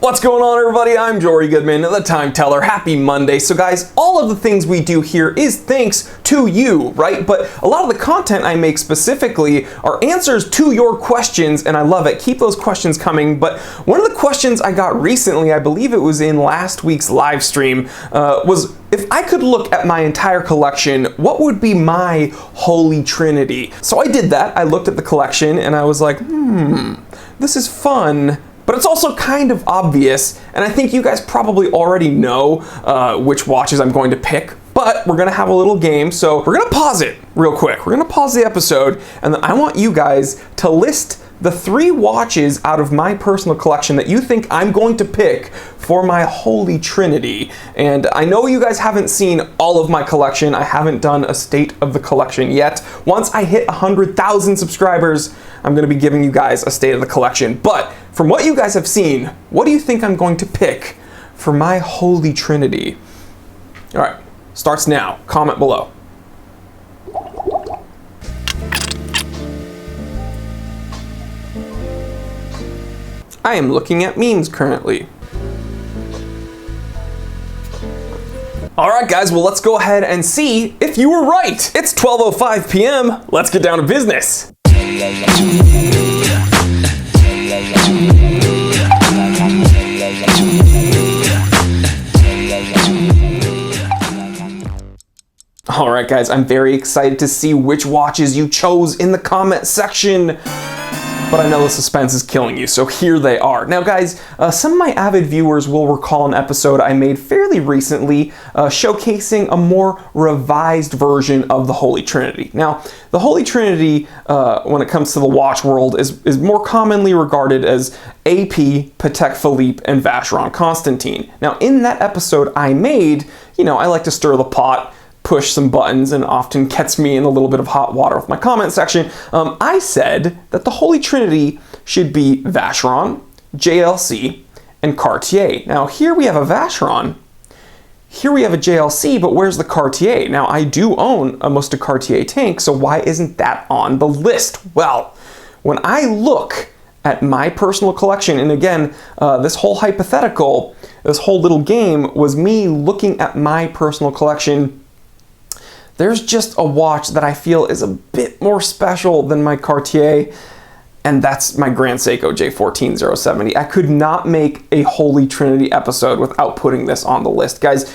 What's going on, everybody? I'm Jory Goodman, the Time Teller. Happy Monday. So guys, all of the things we do here is thanks to you, right? But a lot of the content I make specifically are answers to your questions, and I love it. Keep those questions coming. But one of the questions I got recently, I believe it was in last week's live stream, was if I could look at my entire collection, what would be my Holy Trinity? So I did that. I looked at the collection and I was like, this is fun. But it's also kind of obvious, and I think you guys probably already know which watches I'm going to pick, but we're gonna have a little game, so we're gonna pause it real quick. We're gonna pause the episode, and then I want you guys to list the 3 watches out of my personal collection that you think I'm going to pick for my Holy Trinity. And I know you guys haven't seen all of my collection. I haven't done a state of the collection yet. Once I hit 100,000 subscribers, I'm gonna be giving you guys a state of the collection. But from what you guys have seen, what do you think I'm going to pick for my Holy Trinity? All right, starts now. Comment below. I am looking at memes currently. All right, guys, well, let's go ahead and see if you were right. It's 12:05 p.m. Let's get down to business. All right, guys, I'm very excited to see which watches you chose in the comment section. But I know the suspense is killing you, so here they are. Now guys, some of my avid viewers will recall an episode I made fairly recently showcasing a more revised version of the Holy Trinity. Now, the Holy Trinity, when it comes to the watch world, is more commonly regarded as AP, Patek Philippe, and Vacheron Constantin. Now, in that episode I made, I like to stir the pot, push some buttons, and often gets me in a little bit of hot water with my comment section. I said that the Holy Trinity should be Vacheron, JLC, and Cartier. Now here we have a Vacheron, here we have a JLC, but where's the Cartier? Now I do own a Musta Cartier tank, so why isn't that on the list? Well, when I look at my personal collection, and again, this whole hypothetical, this whole little game was me looking at my personal collection, there's just a watch that I feel is a bit more special than my Cartier, and that's my Grand Seiko J14070. I could not make a Holy Trinity episode without putting this on the list. Guys,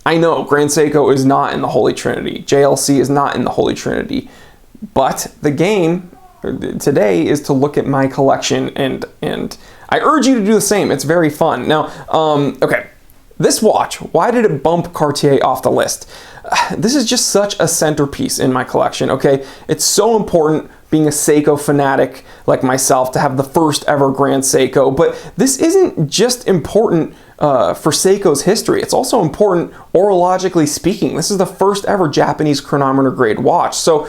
I know Grand Seiko is not in the Holy Trinity. JLC is not in the Holy Trinity. But the game today is to look at my collection, and I urge you to do the same. It's very fun. Now, okay. This watch, why did it bump Cartier off the list? This is just such a centerpiece in my collection, okay? It's so important, being a Seiko fanatic like myself, to have the first ever Grand Seiko, but this isn't just important for Seiko's history. It's also important horologically speaking. This is the first ever Japanese chronometer grade watch. So,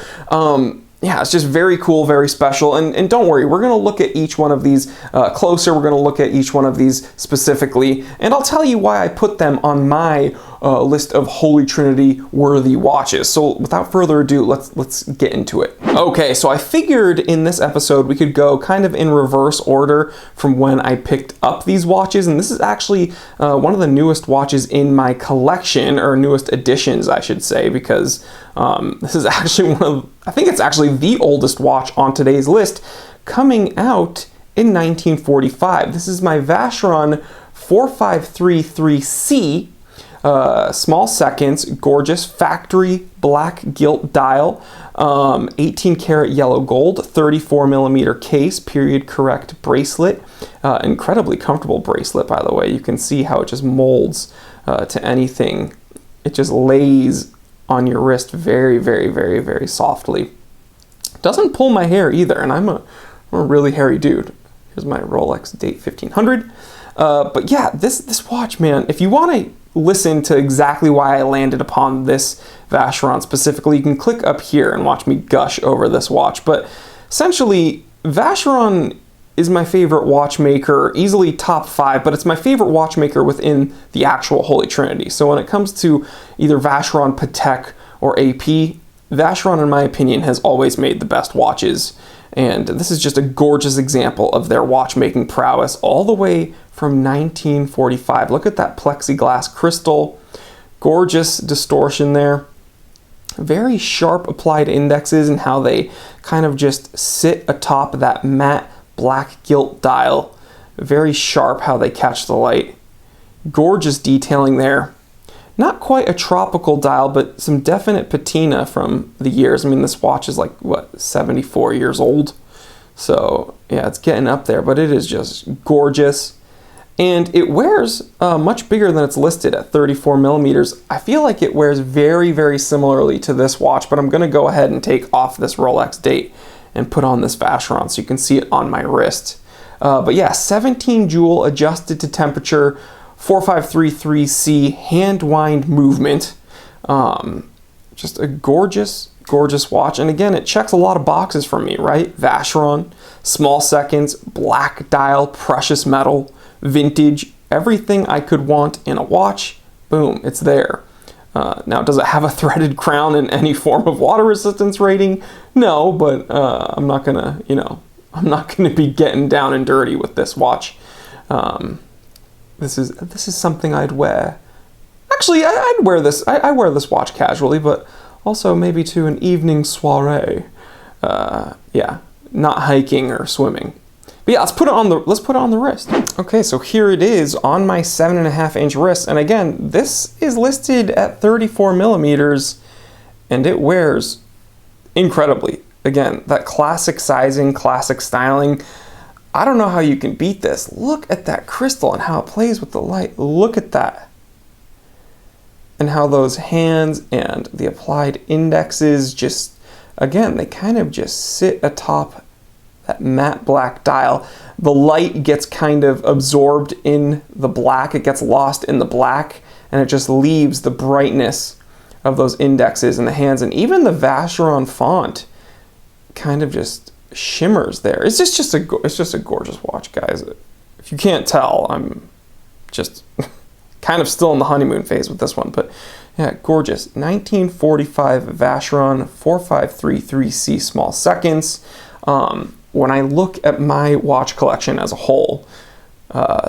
yeah, it's just very cool, very special, and don't worry, we're gonna look at each one of these closer, we're gonna look at each one of these specifically, and I'll tell you why I put them on my list of Holy Trinity worthy watches. So without further ado, let's get into it. Okay, so I figured in this episode we could go kind of in reverse order from when I picked up these watches, and this is actually one of the newest watches in my collection, or newest additions I should say, because this is actually I think it's actually the oldest watch on today's list, coming out in 1945. This is my Vacheron 4533C, small seconds, gorgeous factory black gilt dial, 18 karat yellow gold, 34 millimeter case, period correct bracelet, incredibly comfortable bracelet, by the way. You can see how it just molds to anything. It just lays on your wrist very, very, very, very softly. Doesn't pull my hair either, and I'm a really hairy dude. Here's my Rolex date 1500. But yeah, this watch, man, if you want to listen to exactly why I landed upon this Vacheron specifically, you can click up here and watch me gush over this watch. But essentially, Vacheron is my favorite watchmaker, easily top 5, but it's my favorite watchmaker within the actual Holy Trinity. So when it comes to either Vacheron, Patek, or AP, Vacheron, in my opinion, has always made the best watches And this is just a gorgeous example of their watchmaking prowess all the way from 1945. Look at that plexiglass crystal. Gorgeous distortion there. Very sharp applied indexes and how they kind of just sit atop that matte black gilt dial. Very sharp how they catch the light. Gorgeous detailing there. Not quite a tropical dial, but some definite patina from the years. I mean, this watch is like, what, 74 years old? So, yeah, it's getting up there, but it is just gorgeous. And it wears much bigger than it's listed at 34 millimeters. I feel like it wears very, very similarly to this watch, but I'm going to go ahead and take off this Rolex date and put on this Vacheron so you can see it on my wrist. But yeah, 17 joule adjusted to temperature, 4533C hand wind movement. Just a gorgeous, gorgeous watch. And again, it checks a lot of boxes for me, right? Vacheron, small seconds, black dial, precious metal, vintage, everything I could want in a watch. Boom, it's there. Now, does it have a threaded crown and any form of water resistance rating? No, but I'm not gonna, I'm not gonna be getting down and dirty with this watch. This is something I'd wear. Actually, I'd wear this. I wear this watch casually, but also maybe to an evening soiree. Yeah, not hiking or swimming. But yeah, let's put it on the wrist. Okay, so here it is on my 7.5-inch wrist, and again, this is listed at 34 millimeters, and it wears incredibly. Again, that classic sizing, classic styling. I don't know how you can beat this. Look at that crystal and how it plays with the light. Look at that. And how those hands and the applied indexes just, again, they kind of just sit atop that matte black dial. The light gets kind of absorbed in the black. It gets lost in the black, and it just leaves the brightness of those indexes in the hands. And even the Vacheron font kind of just shimmers there. It's just a gorgeous watch, guys. If you can't tell, I'm just kind of still in the honeymoon phase with this one, but yeah, gorgeous. 1945 Vacheron 4533C small seconds. When I look at my watch collection as a whole,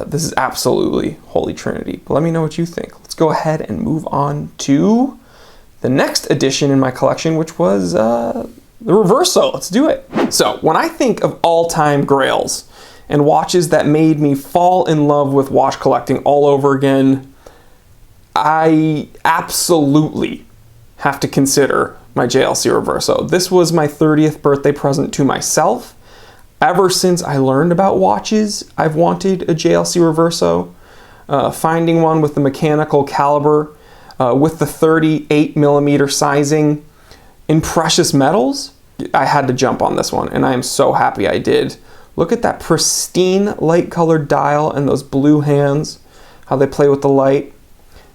this is absolutely holy trinity. But let me know what you think. Let's go ahead and move on to the next addition in my collection, which was the Reverso. Let's do it. So when I think of all-time grails and watches that made me fall in love with watch collecting all over again, I absolutely have to consider my JLC Reverso. This was my 30th birthday present to myself. Ever since I learned about watches, I've wanted a JLC Reverso. Finding one with the mechanical caliber, with the 38 millimeter sizing in precious metals, I had to jump on this one, and I am so happy I did. Look at that pristine light colored dial and those blue hands, how they play with the light.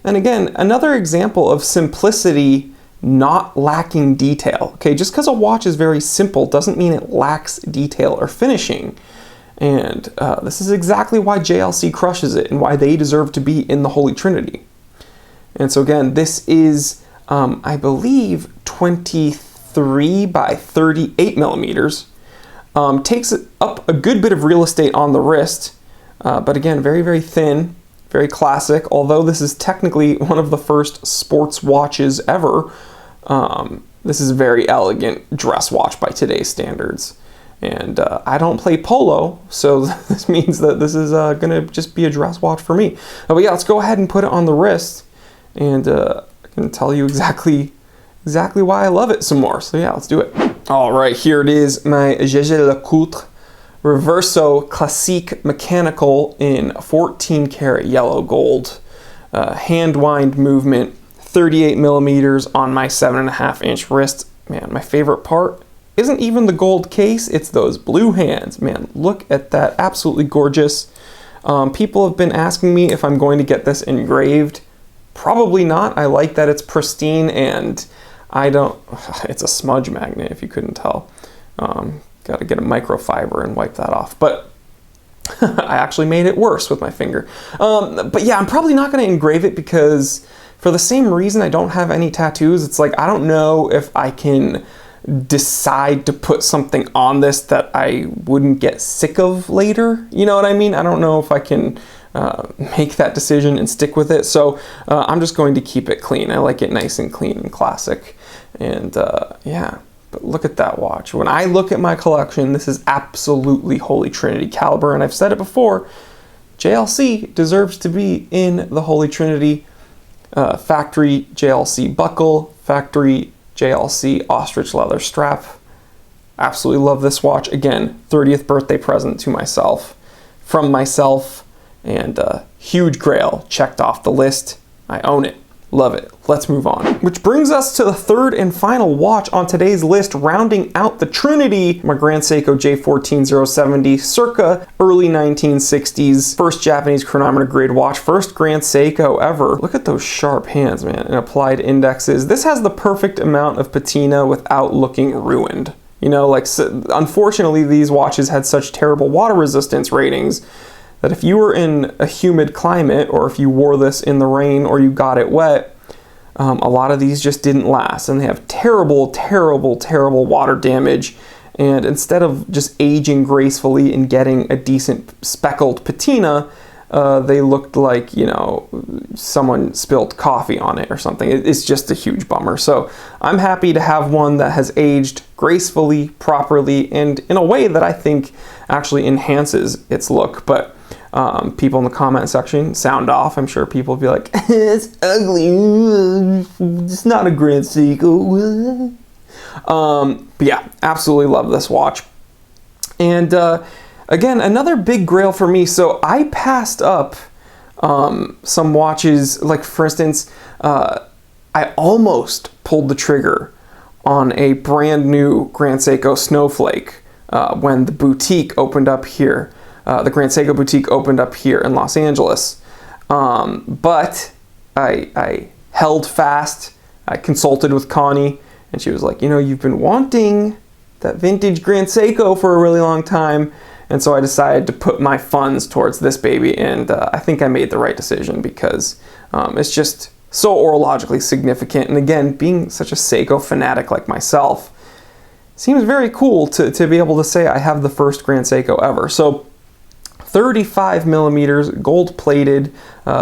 And again, another example of simplicity not lacking detail. Okay, just because a watch is very simple doesn't mean it lacks detail or finishing. And this is exactly why JLC crushes it and why they deserve to be in the Holy Trinity. And so again, this is, I believe, 23 by 38 millimeters. Takes up a good bit of real estate on the wrist, but again, very, very thin, very classic. Although this is technically one of the first sports watches ever, this is a very elegant dress watch by today's standards. And I don't play polo, so this means that this is gonna just be a dress watch for me. But yeah, let's go ahead and put it on the wrist, and I can tell you exactly why I love it some more. So yeah, let's do it. All right, here it is, my Jaeger-LeCoultre Reverso Classique mechanical in 14 karat yellow gold. Hand wind movement, 38 millimeters on my 7.5-inch wrist. Man, my favorite part isn't even the gold case, it's those blue hands. Man, look at that, absolutely gorgeous. People have been asking me if I'm going to get this engraved. Probably not. I like that it's pristine, and I don't, it's a smudge magnet if you couldn't tell. Got to get a microfiber and wipe that off. But I actually made it worse with my finger. But yeah, I'm probably not going to engrave it because for the same reason I don't have any tattoos, it's like I don't know if I can decide to put something on this that I wouldn't get sick of later. You know what I mean? I don't know if I can make that decision and stick with it. So I'm just going to keep it clean. I like it nice and clean and classic. And yeah, but look at that watch. When I look at my collection, this is absolutely Holy Trinity caliber. And I've said it before, JLC deserves to be in the Holy Trinity. Factory JLC buckle, factory JLC ostrich leather strap. Absolutely love this watch. Again, 30th birthday present to myself, from myself, and huge grail checked off the list. I own it. Love it. Let's move on. Which brings us to the third and final watch on today's list, rounding out the Trinity, my Grand Seiko J14070, circa early 1960s, first Japanese chronometer grade watch, first Grand Seiko ever. Look at those sharp hands, man, and applied indexes. This has the perfect amount of patina without looking ruined. You know, like, unfortunately, these watches had such terrible water resistance ratings that if you were in a humid climate, or if you wore this in the rain or you got it wet, a lot of these just didn't last, and they have terrible, terrible, terrible water damage. And instead of just aging gracefully and getting a decent speckled patina, they looked like, you know, someone spilled coffee on it or something. It's just a huge bummer. So I'm happy to have one that has aged gracefully, properly, and in a way that I think actually enhances its look. But people in the comment section sound off. I'm sure people will be like, it's ugly, it's not a Grand Seiko. But yeah, absolutely love this watch. And again, another big grail for me. So I passed up some watches, like for instance, I almost pulled the trigger on a brand new Grand Seiko Snowflake when the boutique opened up here. The Grand Seiko boutique opened up here in Los Angeles. But I held fast. I consulted with Connie, and she was like, you know, you've been wanting that vintage Grand Seiko for a really long time. And so I decided to put my funds towards this baby, and I think I made the right decision because it's just so orologically significant. And again, being such a Seiko fanatic like myself, seems very cool to be able to say I have the first Grand Seiko ever. So 35 millimeters, gold plated.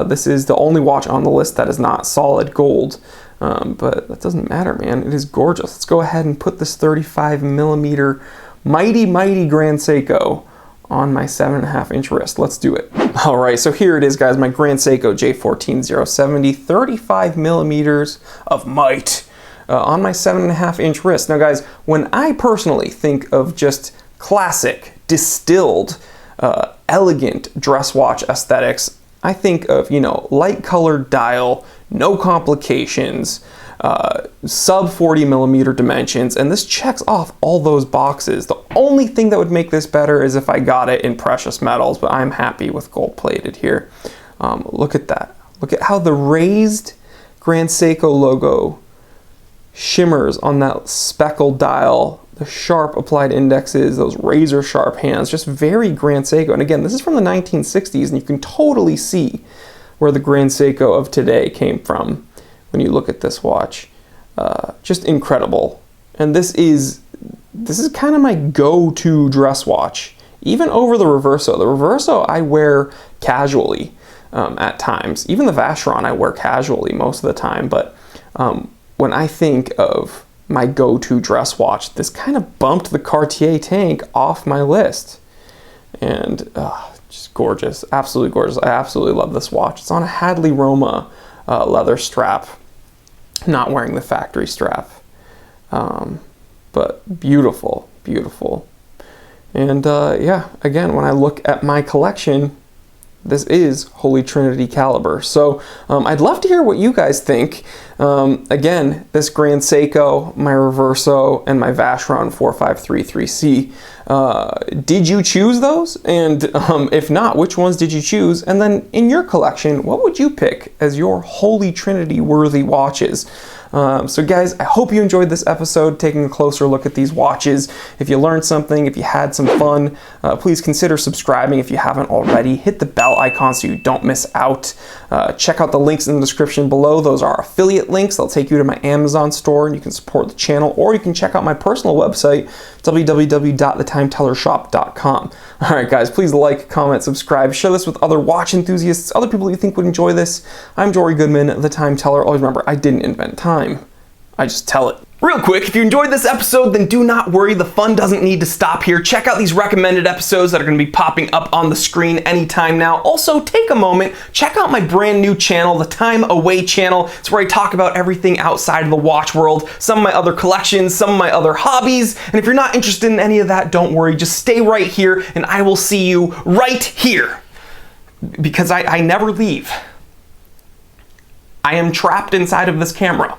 This is the only watch on the list that is not solid gold, but that doesn't matter, man. It is gorgeous. Let's go ahead and put this 35 millimeter mighty, mighty Grand Seiko on my 7.5 inch wrist. Let's do it. All right, so here it is, guys. My Grand Seiko J14070, 35 millimeters of might on my 7.5 inch wrist. Now, guys, when I personally think of just classic, distilled, elegant dress watch aesthetics, I think of, you know, light colored dial, no complications, sub 40 millimeter dimensions, and this checks off all those boxes. The only thing that would make this better is if I got it in precious metals, but I'm happy with gold plated here. Look at that. Look at how the raised Grand Seiko logo shimmers on that speckled dial, the sharp applied indexes, those razor sharp hands, just very Grand Seiko. And again, this is from the 1960s, and you can totally see where the Grand Seiko of today came from when you look at this watch. Just incredible. And this is kind of my go-to dress watch, even over the Reverso. The Reverso I wear casually at times. Even the VACHERON I wear casually most of the time, but when I think of my go-to dress watch, this kind of bumped the Cartier tank off my list. And just gorgeous, absolutely gorgeous. I absolutely love this watch. It's on a Hadley Roma leather strap, not wearing the factory strap. But beautiful, beautiful. And yeah, again, when I look at my collection, this is Holy Trinity caliber. So I'd love to hear what you guys think. Again, this Grand Seiko, my Reverso, and my VACHERON 4533C. Did you choose those? And if not, which ones did you choose? And then in your collection, what would you pick as your Holy Trinity worthy watches? So guys, I hope you enjoyed this episode, taking a closer look at these watches. If you learned something, if you had some fun, please consider subscribing if you haven't already. Hit the bell icon so you don't miss out. Check out the links in the description below. Those are affiliate links. They'll take you to my Amazon store and you can support the channel, or you can check out my personal website, www.thetimetellershop.com. All right, guys, please like, comment, subscribe, share this with other watch enthusiasts, other people you think would enjoy this. I'm Jory Goodman, the Time Teller. Always remember, I didn't invent time. I just tell it. Real quick, if you enjoyed this episode, then do not worry, the fun doesn't need to stop here. Check out these recommended episodes that are going to be popping up on the screen anytime now. Also, take a moment, check out my brand new channel, the Time Away channel. It's where I talk about everything outside of the watch world, some of my other collections, some of my other hobbies. And if you're not interested in any of that, don't worry, just stay right here and I will see you right here. Because I never leave. I am trapped inside of this camera.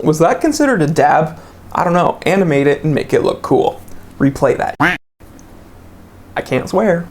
Was that considered a dab? I don't know. Animate it and make it look cool. Replay that. I can't swear.